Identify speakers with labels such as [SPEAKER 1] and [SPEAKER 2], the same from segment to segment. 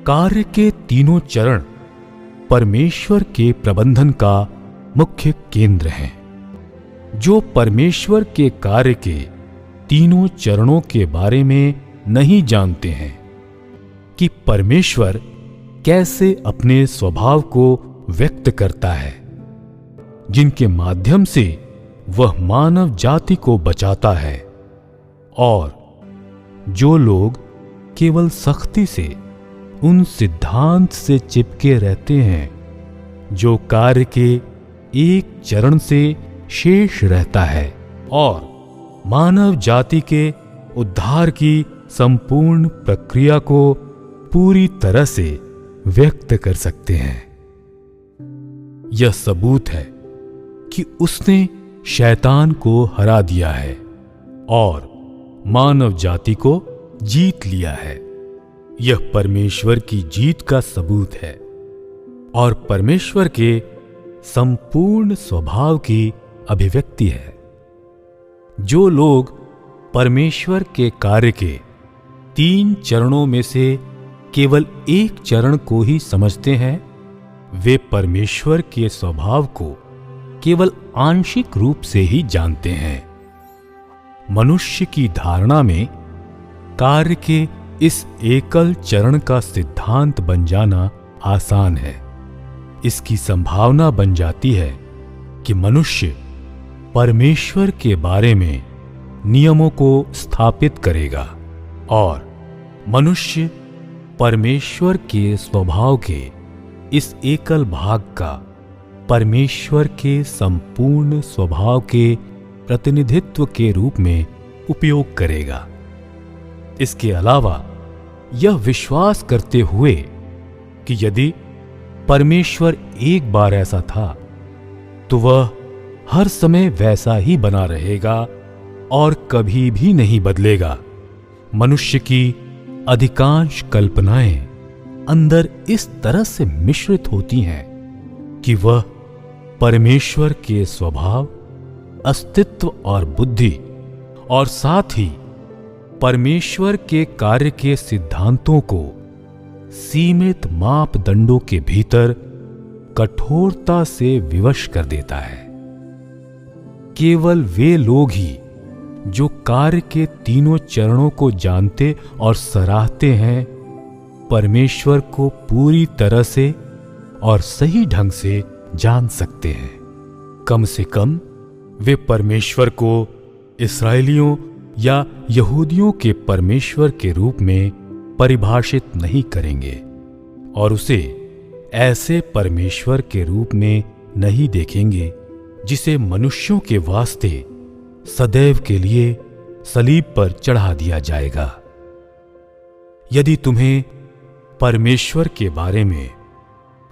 [SPEAKER 1] कार्य के तीनों चरण परमेश्वर के प्रबंधन का मुख्य केंद्र हैं। जो परमेश्वर के कार्य के तीनों चरणों के बारे में नहीं जानते हैं कि परमेश्वर कैसे अपने स्वभाव को व्यक्त करता है, जिनके माध्यम से वह मानव जाति को बचाता है, और जो लोग केवल सख्ती से उन सिद्धांत से चिपके रहते हैं जो कार्य के एक चरण से शेष रहता है और मानव जाति के उद्धार की संपूर्ण प्रक्रिया को पूरी तरह से व्यक्त कर सकते हैं। यह सबूत है कि उसने शैतान को हरा दिया है और मानव जाति को जीत लिया है। यह परमेश्वर की जीत का सबूत है और परमेश्वर के संपूर्ण स्वभाव की अभिव्यक्ति है। जो लोग परमेश्वर के कार्य के 3 चरणों में से केवल एक चरण को ही समझते हैं, वे परमेश्वर के स्वभाव को केवल आंशिक रूप से ही जानते हैं। मनुष्य की धारणा में कार्य के इस एकल चरण का सिद्धांत बन जाना आसान है। इसकी संभावना बन जाती है कि मनुष्य परमेश्वर के बारे में नियमों को स्थापित करेगा और मनुष्य परमेश्वर के स्वभाव के इस एकल भाग का परमेश्वर के संपूर्ण स्वभाव के प्रतिनिधित्व के रूप में उपयोग करेगा। इसके अलावा यह विश्वास करते हुए कि यदि परमेश्वर एक बार ऐसा था तो वह हर समय वैसा ही बना रहेगा और कभी भी नहीं बदलेगा। मनुष्य की अधिकांश कल्पनाएं अंदर इस तरह से मिश्रित होती हैं कि वह परमेश्वर के स्वभाव, अस्तित्व और बुद्धि और साथ ही परमेश्वर के कार्य के सिद्धांतों को सीमित मापदंडों के भीतर कठोरता से विवश कर देता है। केवल वे लोग ही जो कार्य के तीनों चरणों को जानते और सराहते हैं, परमेश्वर को पूरी तरह से और सही ढंग से जान सकते हैं। कम से कम वे परमेश्वर को इस्राएलियों या यहूदियों के परमेश्वर के रूप में परिभाषित नहीं करेंगे और उसे ऐसे परमेश्वर के रूप में नहीं देखेंगे जिसे मनुष्यों के वास्ते सदैव के लिए सलीब पर चढ़ा दिया जाएगा। यदि तुम्हें परमेश्वर के बारे में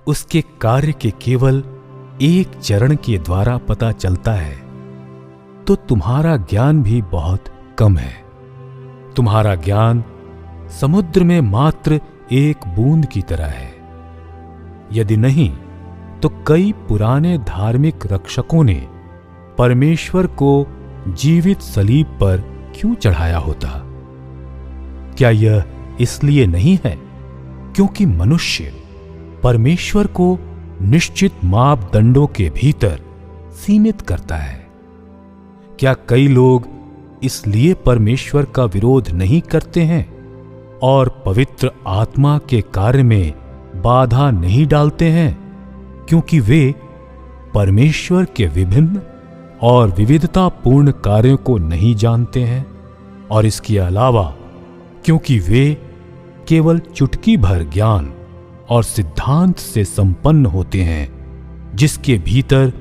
[SPEAKER 1] उसके कार्य के केवल एक चरण के द्वारा पता चलता है तो तुम्हारा ज्ञान भी बहुत कम है। तुम्हारा ज्ञान समुद्र में मात्र एक बूंद की तरह है। यदि नहीं तो कई पुराने धार्मिक रक्षकों ने परमेश्वर को जीवित सलीब पर क्यों चढ़ाया होता? क्या यह इसलिए नहीं है क्योंकि मनुष्य परमेश्वर को निश्चित मापदंडों के भीतर सीमित करता है? क्या कई लोग इसलिए परमेश्वर का विरोध नहीं करते हैं और पवित्र आत्मा के कार्य में बाधा नहीं डालते हैं क्योंकि वे परमेश्वर के विभिन्न और विविधतापूर्ण कार्यों को नहीं जानते हैं, और इसके अलावा क्योंकि वे केवल चुटकी भर ज्ञान और सिद्धांत से संपन्न होते हैं जिसके भीतर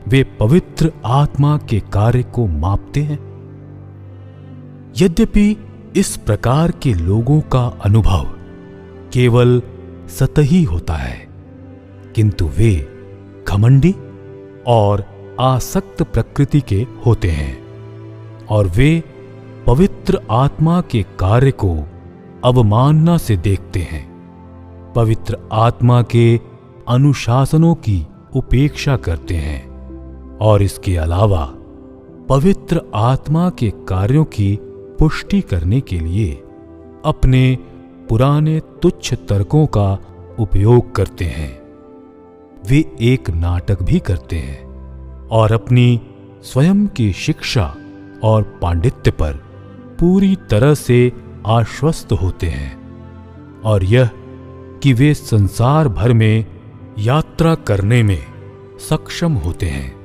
[SPEAKER 1] वे पवित्र आत्मा के कार्य को मापते हैं? यद्यपि इस प्रकार के लोगों का अनुभव केवल सतही होता है, किंतु वे घमंडी और आसक्त प्रकृति के होते हैं और वे पवित्र आत्मा के कार्य को अवमानना से देखते हैं, पवित्र आत्मा के अनुशासनों की उपेक्षा करते हैं और इसके अलावा पवित्र आत्मा के कार्यों की पुष्टि करने के लिए अपने पुराने तुच्छ तर्कों का उपयोग करते हैं। वे एक नाटक भी करते हैं और अपनी स्वयं की शिक्षा और पांडित्य पर पूरी तरह से आश्वस्त होते हैं, और यह कि वे संसार भर में यात्रा करने में सक्षम होते हैं।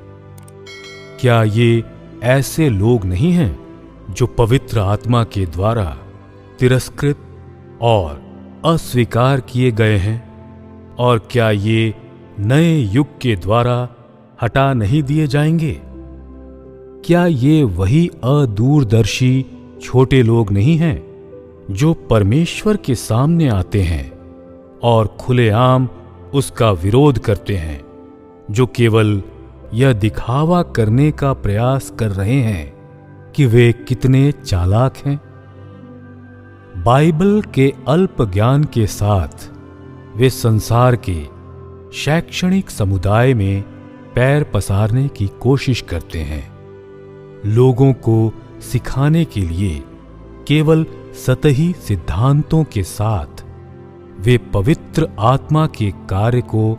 [SPEAKER 1] क्या ये ऐसे लोग नहीं हैं जो पवित्र आत्मा के द्वारा तिरस्कृत और अस्वीकार किए गए हैं? और क्या ये नए युग के द्वारा हटा नहीं दिए जाएंगे? क्या ये वही अदूरदर्शी छोटे लोग नहीं हैं जो परमेश्वर के सामने आते हैं और खुलेआम उसका विरोध करते हैं, जो केवल यह दिखावा करने का प्रयास कर रहे हैं कि वे कितने चालाक हैं? बाइबल के अल्प ज्ञान के साथ वे संसार के शैक्षणिक समुदाय में पैर पसारने की कोशिश करते हैं। लोगों को सिखाने के लिए केवल सतही सिद्धांतों के साथ वे पवित्र आत्मा के कार्य को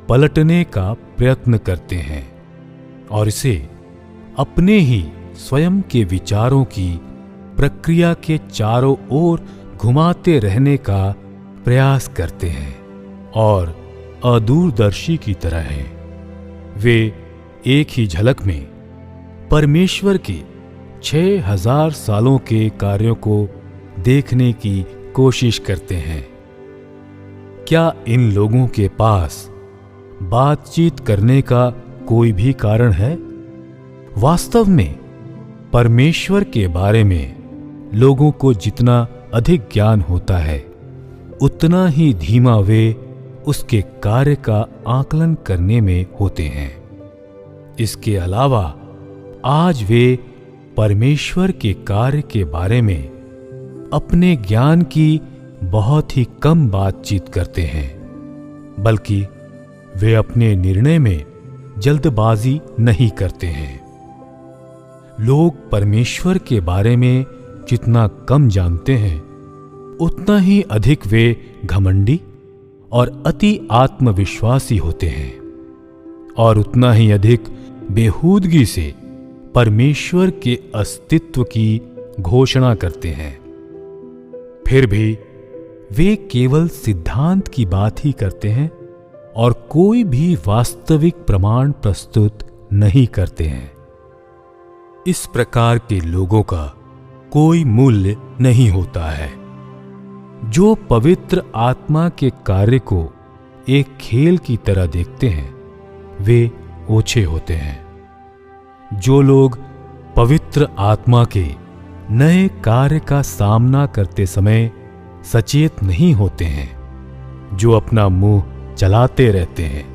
[SPEAKER 1] पलटने का प्रयत्न करते हैं और इसे अपने ही स्वयं के विचारों की प्रक्रिया के चारों ओर घुमाते रहने का प्रयास करते हैं और अदूरदर्शी की तरह हैं। वे एक ही झलक में परमेश्वर के 6000 सालों के कार्यों को देखने की कोशिश करते हैं। क्या इन लोगों के पास बातचीत करने का कोई भी कारण है? वास्तव में परमेश्वर के बारे में लोगों को जितना अधिक ज्ञान होता है, उतना ही धीमा वे उसके कार्य का आकलन करने में होते हैं। इसके अलावा आज वे परमेश्वर के कार्य के बारे में अपने ज्ञान की बहुत ही कम बातचीत करते हैं, बल्कि वे अपने निर्णय में जल्दबाजी नहीं करते हैं। लोग परमेश्वर के बारे में जितना कम जानते हैं, उतना ही अधिक वे घमंडी और अति आत्मविश्वासी होते हैं और उतना ही अधिक बेहूदगी से परमेश्वर के अस्तित्व की घोषणा करते हैं। फिर भी वे केवल सिद्धांत की बात ही करते हैं और कोई भी वास्तविक प्रमाण प्रस्तुत नहीं करते हैं। इस प्रकार के लोगों का कोई मूल्य नहीं होता है। जो पवित्र आत्मा के कार्य को एक खेल की तरह देखते हैं, वे ओछे होते हैं। जो लोग पवित्र आत्मा के नए कार्य का सामना करते समय सचेत नहीं होते हैं, जो अपना मुंह चलाते रहते हैं,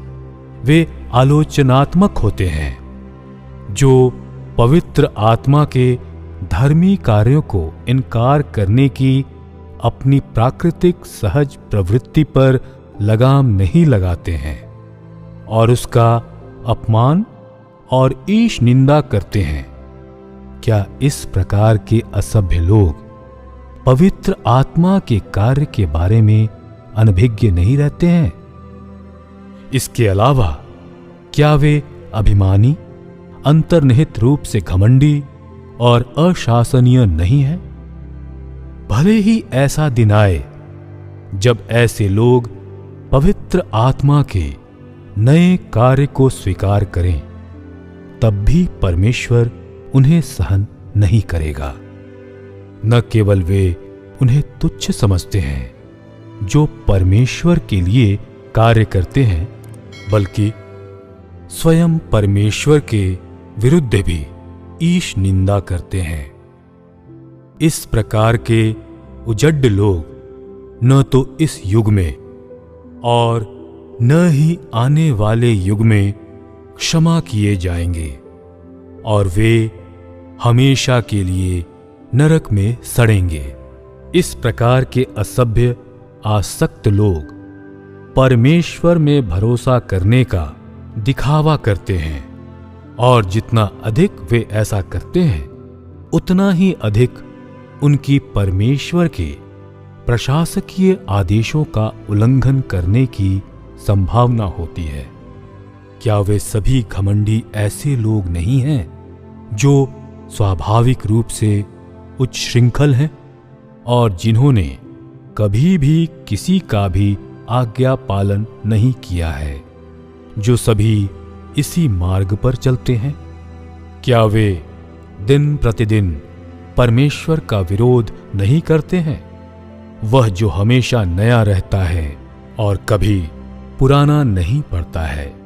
[SPEAKER 1] वे आलोचनात्मक होते हैं। जो पवित्र आत्मा के धर्मी कार्यों को इनकार करने की अपनी प्राकृतिक सहज प्रवृत्ति पर लगाम नहीं लगाते हैं और उसका अपमान और ईश निंदा करते हैं, क्या इस प्रकार के असभ्य लोग पवित्र आत्मा के कार्य के बारे में अनभिज्ञ नहीं रहते हैं? इसके अलावा क्या वे अभिमानी, अंतर्निहित रूप से घमंडी और अशासनीय नहीं है? भले ही ऐसा दिन आए जब ऐसे लोग पवित्र आत्मा के नए कार्य को स्वीकार करें, तब भी परमेश्वर उन्हें सहन नहीं करेगा। न केवल वे उन्हें तुच्छ समझते हैं जो परमेश्वर के लिए कार्य करते हैं, बल्कि स्वयं परमेश्वर के विरुद्ध भी ईश निंदा करते हैं। इस प्रकार के उजड्ड लोग न तो इस युग में और न ही आने वाले युग में क्षमा किए जाएंगे और वे हमेशा के लिए नरक में सड़ेंगे। इस प्रकार के असभ्य आसक्त लोग परमेश्वर में भरोसा करने का दिखावा करते हैं और जितना अधिक वे ऐसा करते हैं, उतना ही अधिक उनकी परमेश्वर के प्रशासकीय आदेशों का उल्लंघन करने की संभावना होती है। क्या वे सभी घमंडी ऐसे लोग नहीं हैं जो स्वाभाविक रूप से उच्च श्रृंखल हैं और जिन्होंने कभी भी किसी का भी आज्ञा पालन नहीं किया है, जो सभी इसी मार्ग पर चलते हैं? क्या वे दिन प्रतिदिन परमेश्वर का विरोध नहीं करते हैं? वह जो हमेशा नया रहता है और कभी पुराना नहीं पड़ता है,